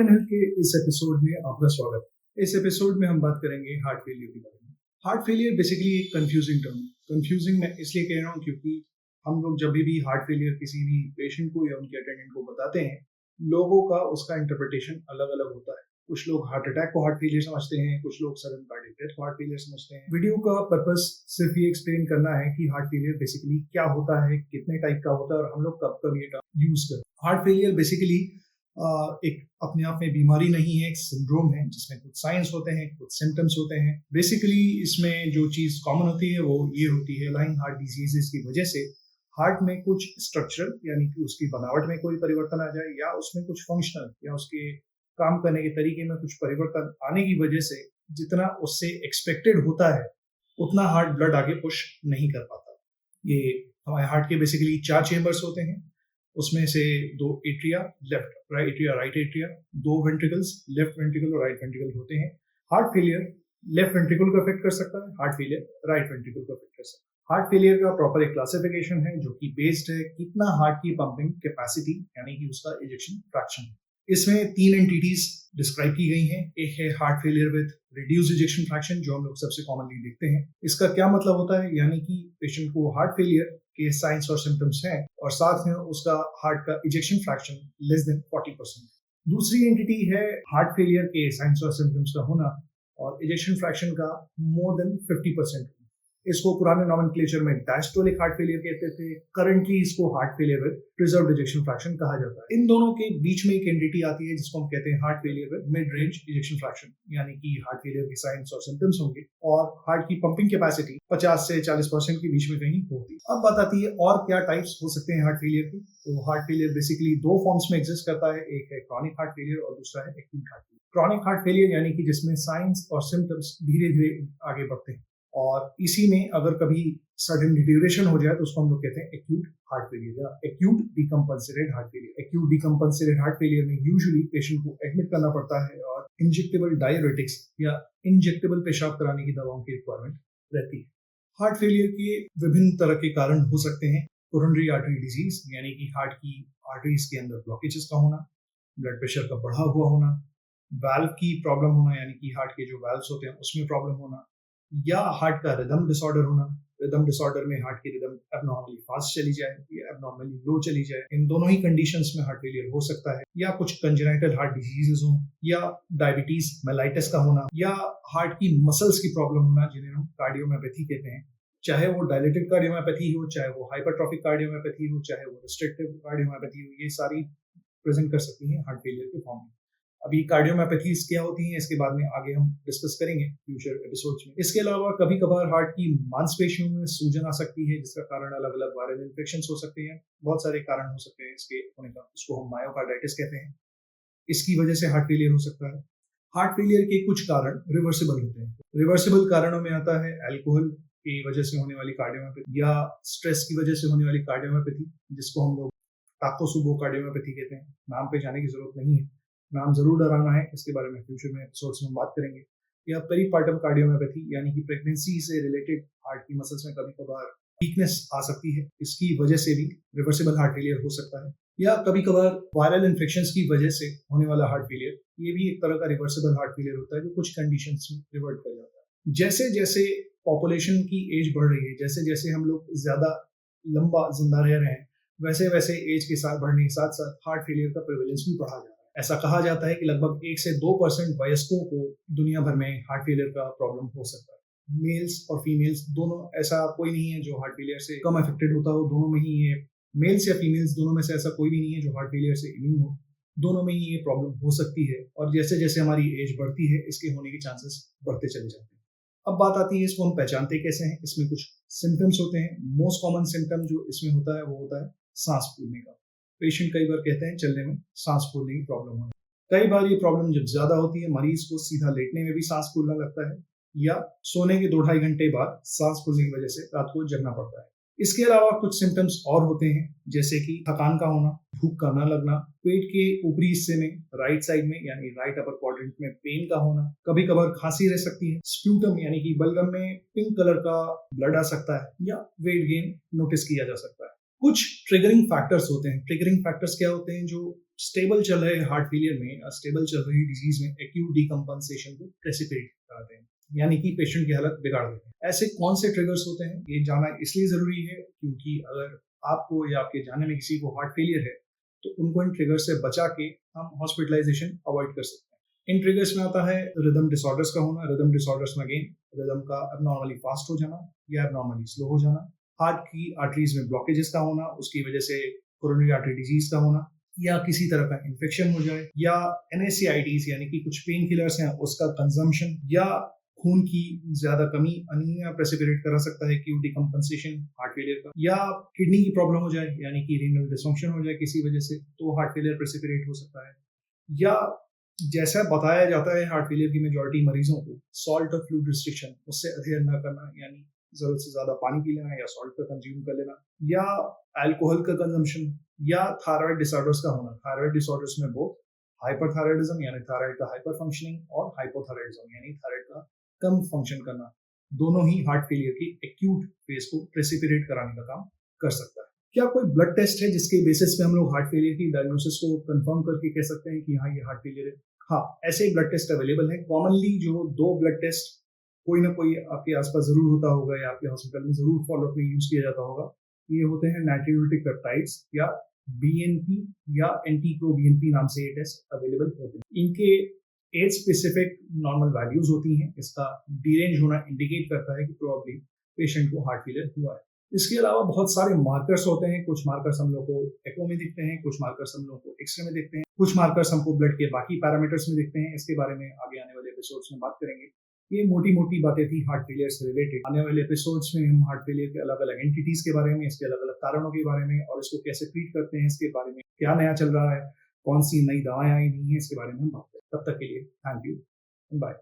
Heart and health के इस episode में आपका स्वागत है। इस एपिसोड में हम बात करेंगे हार्ट फेलियर के बारे में। हार्ट फेलियर बेसिकली एक कंफ्यूजिंग टर्म है। कंफ्यूजिंग मैं इसलिए कह रहा हूँ क्योंकि हम लोग जब भी हार्ट फेलियर किसी भी पेशेंट को या उनके अटेंडेंट को बताते हैं, लोगों का उसका इंटरप्रिटेशन अलग अलग होता है। कुछ लोग हार्ट अटैक को हार्ट फेलियर समझते हैं, कुछ लोग सडन कार्डियक डेथ को हार्ट फेलियर समझते हैं। वीडियो का पर्पस सिर्फ ये एक्सप्लेन करना है कि हार्ट फेलियर बेसिकली क्या होता है, कितने टाइप का होता है और हम लोग कब कब ये टर्म यूज करते हैं। हार्ट फेलियर बेसिकली एक अपने आप में बीमारी नहीं है, एक सिंड्रोम है जिसमें कुछ साइंस होते हैं, कुछ सिम्टम्स होते हैं। बेसिकली इसमें जो चीज कॉमन होती है वो ये होती है, लाइंग हार्ट डिजीजेस की वजह से हार्ट में कुछ स्ट्रक्चरल यानी कि उसकी बनावट में कोई परिवर्तन आ जाए या उसमें कुछ फंक्शनल या उसके काम करने के तरीके में कुछ परिवर्तन आने की वजह से जितना उससे एक्सपेक्टेड होता है उतना हार्ट ब्लड आगे पुश नहीं कर पाता। ये हमारे हार्ट के बेसिकली 4 चेंबर्स होते हैं, उसमें से 2 atria, left right atria, right atria, 2 ventricles, left ventricle और राइट वेंट्रिकल होते हैं। हार्ट फेलियर लेफ्ट वेंट्रिकल को अफेक्ट कर सकता है, हार्ट फेलियर राइट वेंट्रिकल को अफेक्ट कर सकता है। हार्ट फेलियर का प्रॉपर एक क्लासिफिकेशन है जो कि बेस्ड है कितना हार्ट की पंपिंग कैपेसिटी यानी कि उसका इजेक्शन फ्रैक्शन। इसमें 3 एंटिटीज डिस्क्राइब की गई हैं। एक है heart failure with reduce ejection fraction जो हम लोग सबसे कॉमनली देखते हैं। इसका क्या मतलब होता है, यानी कि पेशेंट को हार्ट फेलियर के साइंस और सिम्टम्स हैं और साथ में उसका हार्ट का इजेक्शन फ्रैक्शन लेस देन 40%। दूसरी एंटिटी है हार्ट फेलियर के साइंस और सिम्टम्स का होना और इजेक्शन फ्रैक्शन का मोर देन 50%। इसको पुराने नॉमेनक्लेचर में डायस्टोलिक हार्ट फेलियर कहते थे, करंटली इसको heart failure with preserved ejection fraction कहा जाता है। इन दोनों के बीच में एक एंटिटी आती है जिसको हम कहते हैं heart failure with mid range ejection fraction, यानी कि हार्ट फेलियर के साइंस और सिम्टम्स होंगे और हार्ट की पंपिंग कैपेसिटी 50 से 40% के बीच में कहीं होती है। अब बात आती है और क्या टाइप्स हो सकते हैं हार्ट फेलियर के। तो हार्ट फेलियर बेसिकली 2 फॉर्म्स में एग्जिस्ट करता है, एक है क्रॉनिक हार्ट फेलियर और दूसरा है acute heart failure. Chronic heart failure यानी कि जिसमें साइंस और सिम्टम्स धीरे धीरे आगे बढ़ते हैं और इसी में अगर कभी सडन डिटेरियोरेशन हो जाए तो उसको हम लोग कहते हैं एक्यूट हार्ट फेलियर या acute decompensated heart failure. Acute decompensated heart failure में यूजुअली पेशेंट को एडमिट करना पड़ता है और इंजेक्टेबल डाययूरेटिक्स या इंजेक्टेबल पेशाब कराने की दवाओं की रिक्वायरमेंट रहती है। हार्ट फेलियर के विभिन्न तरह के कारण हो सकते हैं। कोरोनरी आर्टरी डिजीज यानी कि हार्ट की आर्टरीज के अंदर ब्लॉकेजेस का होना, ब्लड प्रेशर का बढ़ा हुआ होना, वाल्व की प्रॉब्लम होना यानी कि हार्ट के जो वाल्व्स होते हैं उसमें प्रॉब्लम होना, या हार्ट का रिदम डिसऑर्डर होना। रिदम डिसऑर्डर में हार्ट की रिदम एबनॉर्मली फास्ट चली जाए या एबनॉर्मली लो चली जाए। इन दोनों ही कंडीशंस में हार्ट फेलियर हो सकता है। या कुछ कंजेनाइटल हार्ट डिजीजेस हो, या डायबिटीज मेलाइटिस का होना, या हार्ट की मसल्स की प्रॉब्लम होना जिन्हें हम कार्डियोमायोपैथी कहते हैं। चाहे वो डायलेटेड कार्डियोमायोपैथी हो, चाहे वो हाइपरट्रॉफिक कार्डियोमायोपैथी हो, चाहे वो रिस्ट्रिक्टिव कार्डियोमायोपैथी हो, ये सारी प्रेजेंट कर सकती हैं हार्ट फेलियर के फॉर्म में। अभी कार्डियोमायोपैथीज क्या होती हैं इसके बाद में आगे हम डिस्कस करेंगे फ्यूचर एपिसोड्स में। इसके अलावा कभी कभार हार्ट की मांसपेशियों में सूजन आ सकती है जिसका कारण अलग अलग वायरल इन्फेक्शंस हो सकते हैं। बहुत सारे कारण हो सकते हैं इसके होने का, इसको हम मायोकार्डाइटिस कहते हैं। इसकी वजह से हार्ट फेलियर हो सकता है। हार्ट फेलियर के कुछ कारण रिवर्सिबल होते हैं। रिवर्सिबल कारणों में आता है अल्कोहल की वजह से होने वाली कार्डियोमायोपैथी या स्ट्रेस की वजह से होने वाली कार्डियोमायोपैथी, जिसको हम लोग टाकोसुबो कार्डियोमायोपैथी कहते हैं। नाम पे जाने की जरूरत नहीं है, नाम जरूर डराना है, इसके बारे में फ्यूचर में एपिसोड्स में बात करेंगे। या पेरीपार्टम कार्डियोमायोपैथी यानी कि प्रेगनेंसी से रिलेटेड हार्ट की मसल्स में कभी कभार वीकनेस आ सकती है, इसकी वजह से भी रिवर्सिबल हार्ट फेलियर हो सकता है। या कभी कभार वायरल इन्फेक्शंस की वजह से होने वाला हार्ट फेलियर, ये भी एक तरह का रिवर्सिबल हार्ट फेलियर होता है जो कुछ कंडीशंस में रिवर्ट कर जाता है। जैसे जैसे पॉपुलेशन की एज बढ़ रही है, जैसे जैसे हम लोग ज्यादा लंबा जिंदा रह रहे हैं, वैसे वैसे एज के साथ बढ़ने के साथ साथ हार्ट फेलियर का प्रेवलेंस भी बढ़ा जा रहा है। ऐसा कहा जाता है कि लगभग 1 से 2% वयस्कों को दुनिया भर में हार्ट फेलियर का प्रॉब्लम हो सकता है। मेल्स और फीमेल्स दोनों, ऐसा कोई नहीं है जो हार्ट फेलियर से कम अफेक्टेड होता हो, दोनों में ही ये मेल्स या फीमेल्स दोनों में से ऐसा कोई भी नहीं है जो हार्ट फेलियर से इम्यून हो। दोनों में ही ये प्रॉब्लम हो सकती है और जैसे जैसे हमारी एज बढ़ती है इसके होने के चांसेस बढ़ते चले जाते हैं। अब बात आती है इसको हम पहचानते कैसे हैं। इसमें कुछ सिम्टम्स होते हैं। मोस्ट कॉमन सिम्टम जो इसमें होता है वो होता है सांस फूलने का। पेशेंट कई बार कहते हैं चलने में सांस फूलने की प्रॉब्लम होने। कई बार ये प्रॉब्लम जब ज्यादा होती है मरीज को सीधा लेटने में भी सांस फूलने लगता है या सोने के 2-2.5 घंटे बाद सांस फूलने की वजह से रात को जगना पड़ता है। इसके अलावा कुछ सिम्टम्स और होते हैं जैसे कि थकान का होना, भूख का न लगना, पेट के ऊपरी हिस्से में राइट साइड में यानी राइट अपर क्वाड्रेंट में पेन का होना, कभी कभार खांसी रह सकती है, स्प्यूटम यानी कि बलगम में पिंक कलर का ब्लड आ सकता है या वेट गेन नोटिस किया जा सकता है। कुछ ट्रिगरिंग फैक्टर्स होते हैं। ट्रिगरिंग फैक्टर्स क्या होते हैं? जो स्टेबल चल रहे हार्ट फेलियर में, स्टेबल चल रही डिजीज में एक्यूट डिकम्पनसेशन को प्रेसिपिटेट कराते हैं, यानी कि पेशेंट की हालत बिगाड़ देते हैं। ऐसे कौन से ट्रिगर्स होते हैं, ये जानना इसलिए जरूरी है क्योंकि अगर आपको या आपके जानने में किसी को हार्ट फेलियर है तो उनको इन ट्रिगर्स से बचा के हम हॉस्पिटलाइजेशन अवॉइड कर सकते हैं। इन ट्रिगर्स में आता है रिदम डिसऑर्डर्स का होना। रिदम डिसऑर्डर्स में अगेन रिदम का एबनॉर्मली फास्ट हो जाना या एबनॉर्मली स्लो हो जाना, हार्ट की आर्टरीज में ब्लॉकेजेस का होना, उसकी वजह से कोरोनरी आर्टरी डिजीज का होना, या किसी तरह का इन्फेक्शन हो जाए, या NSAIDs यानी कि कुछ पेन किलर्स हैं उसका कंजम्पशन, या खून की ज्यादा कमी अनीमिया प्रेसिपिटेट करा सकता है, एक्यूट डिकम्पनसेशन हार्ट फेलियर का, या किडनी की प्रॉब्लम हो जाए यानी कि रीनल डिसफंक्शन हो जाए किसी वजह से, तो हार्ट फेलियर प्रेसिपिटेट हो सकता है। या जैसा बताया जाता है हार्ट फेलियर की मेजॉरिटी मरीजों को सॉल्ट और फ्लूइड रिस्ट्रिक्शन, उससे अधेर न करना यानी जरूरत से ज्यादा पानी पी लेना या सॉल्ट का कंज्यूम कर लेना, या अल्कोहल का कंजम्पशन, या थायराइड डिसऑर्डर्स का होना। थायराइड डिसऑर्डर्स में बहुत हाइपरथायराइडिज्म यानी थायराइड का हाइपर फंक्शनिंग और हाइपोथायराइडिज्म यानी थायराइड का कम फंक्शन करना, दोनों ही हार्ट फेलियर की एक्यूट फेज को प्रेसिपिटेट कराने का काम कर सकता है। क्या कोई ब्लड टेस्ट है जिसके बेसिस पे हम लोग हार्ट फेलियर की डायग्नोसिस को कंफर्म करके कह सकते हैं कि हाँ ये हार्ट फेलियर है? हाँ, ऐसे ब्लड टेस्ट अवेलेबल है। कॉमनली जो 2 ब्लड टेस्ट कोई ना कोई आपके आसपास जरूर होता होगा या आपके हॉस्पिटल में जरूर फॉलोअप में यूज किया जाता होगा, ये होते हैं नाइट्रोलिटिक पेप्टाइड्स या BNP या NT-proBNP नाम से ये टेस्ट अवेलेबल होते हैं। इनके एज स्पेसिफिक नॉर्मल वैल्यूज होती हैं। इसका डीरेंज होना इंडिकेट करता है कि प्रोबेबली पेशेंट को हार्ट फेलियर हुआ है। इसके अलावा बहुत सारे मार्कर्स होते हैं। कुछ मार्कर्स हम लोग को एको में दिखते हैं, कुछ मार्कर्स हम लोग को एक्सरे में दिखते हैं, कुछ मार्कर्स हमको ब्लड के बाकी पैरामीटर्स में दिखते हैं। इसके बारे में आगे आने वाले एपिसोड्स में बात करेंगे। ये मोटी मोटी बातें थी हार्ट फेलियर से रिलेटेड। आने वाले एपिसोड्स में हम हार्ट फेलियर के अलग अलग एंटिटीज के बारे में, इसके अलग अलग कारणों के बारे में और इसको कैसे ट्रीट करते हैं इसके बारे में, क्या नया चल रहा है, कौन सी नई दवाएं आई नहीं है, इसके बारे में हम बात करें। तब तक के लिए थैंक यू, बाय।